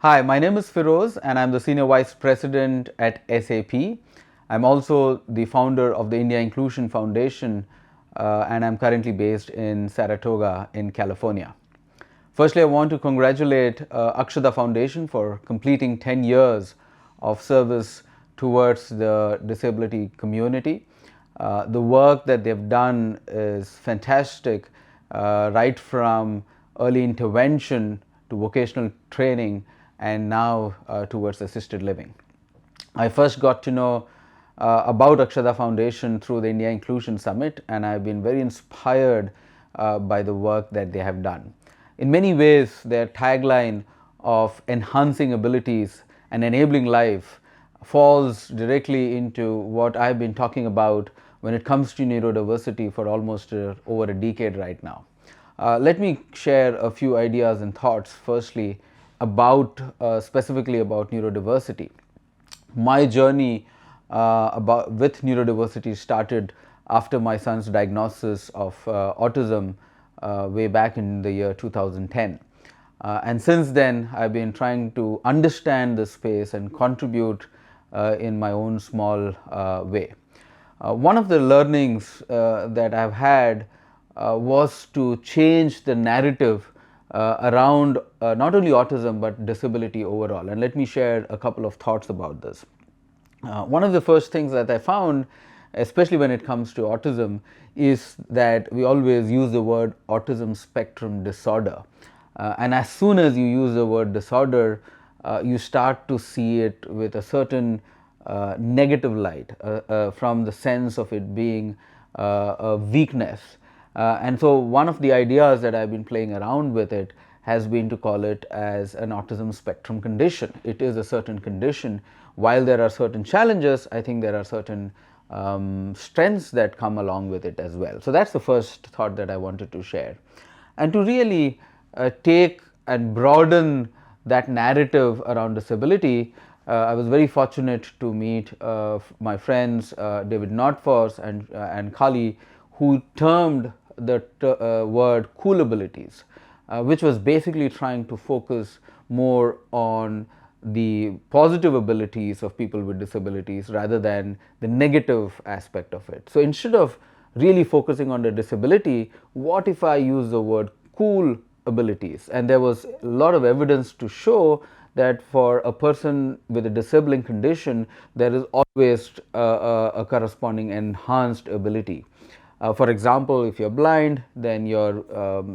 Hi, my name is Firoz and I'm the Senior Vice President at SAP. I'm also the founder of the India Inclusion Foundation and I'm currently based in Saratoga in California. Firstly, I want to congratulate Akshadhaa Foundation for completing 10 years of service towards the disability community. The work that they've done is fantastic, right from early intervention to vocational training and now towards assisted living. I first got to know about Akshadhaa Foundation through the India Inclusion Summit, and I've been very inspired by the work that they have done. In many ways, their tagline of enhancing abilities and enabling life falls directly into what I've been talking about when it comes to neurodiversity for almost over a decade right now. Let me share a few ideas and thoughts. Firstly, specifically about neurodiversity. My journey with neurodiversity started after my son's diagnosis of autism way back in the year 2010. And since then, I've been trying to understand the space and contribute in my own small way. One of the learnings that I've had was to change the narrative around not only autism but disability overall. And let me share a couple of thoughts about this. One of the first things that I found, especially when it comes to autism, is that we always use the word autism spectrum disorder. And as soon as you use the word disorder, you start to see it with a certain negative light from the sense of it being a weakness. And so one of the ideas that I've been playing around with it has been to call it as an autism spectrum condition. It is a certain condition. While there are certain challenges, I think there are certain strengths that come along with it as well. So that's the first thought that I wanted to share. And to really take and broaden that narrative around disability, I was very fortunate to meet my friends David Nordfors and Kali, who termed the word cool abilities, which was basically trying to focus more on the positive abilities of people with disabilities rather than the negative aspect of it. So instead of really focusing on the disability, what if I use the word cool abilities? And there was a lot of evidence to show that for a person with a disabling condition, there is always a corresponding enhanced ability. For example, if you're blind, then your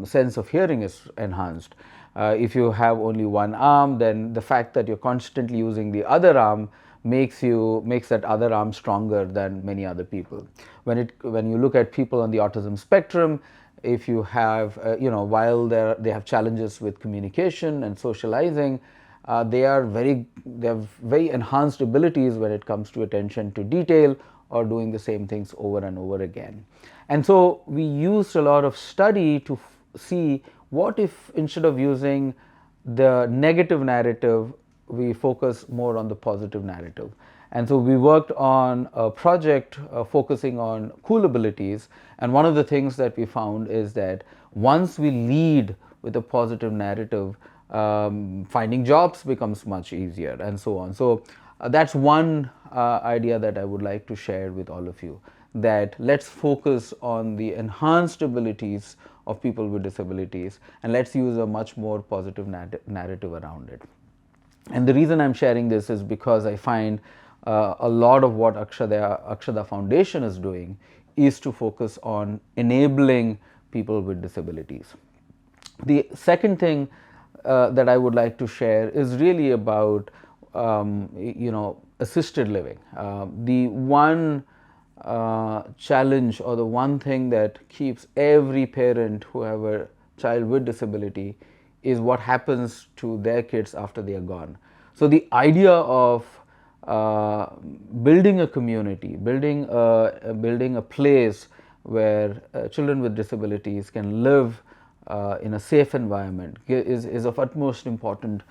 sense of hearing is enhanced. If you have only one arm, then the fact that you're constantly using the other arm makes that other arm stronger than many other people. When you look at people on the autism spectrum, if you have while they have challenges with communication and socializing, they have very enhanced abilities when it comes to attention to detail or doing the same things over and over again. And so we used a lot of study to see what if instead of using the negative narrative, we focus more on the positive narrative. And so we worked on a project focusing on cool abilities. And one of the things that we found is that once we lead with a positive narrative, finding jobs becomes much easier and so on. So that's one idea that I would like to share with all of you, that let's focus on the enhanced abilities of people with disabilities and let's use a much more positive narrative around it. And the reason I'm sharing this is because I find a lot of what Akshadhaa Foundation is doing is to focus on enabling people with disabilities. The second thing that I would like to share is really about assisted living. The one challenge or the one thing that keeps every parent who have a child with disability is what happens to their kids after they are gone. So the idea of building a community, building a place where children with disabilities can live in a safe environment is of utmost importance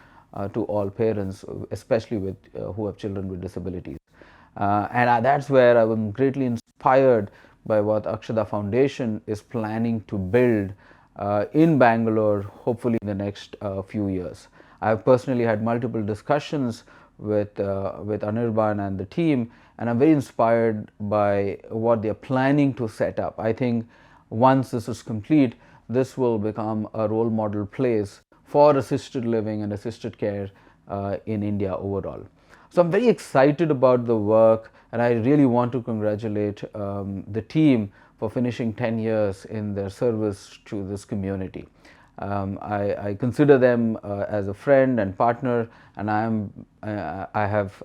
to all parents, especially with who have children with disabilities. And that's where I am greatly inspired by what Akshadhaa Foundation is planning to build in Bangalore, hopefully in the next few years. I've personally had multiple discussions with Anirban and the team, and I'm very inspired by what they're planning to set up. I think once this is complete, this will become a role model place for assisted living and assisted care in India overall. So I'm very excited about the work, and I really want to congratulate the team for finishing 10 years in their service to this community. I consider them as a friend and partner, and I have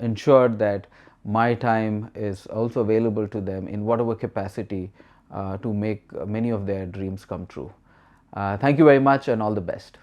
ensured that my time is also available to them in whatever capacity to make many of their dreams come true. Thank you very much, and all the best.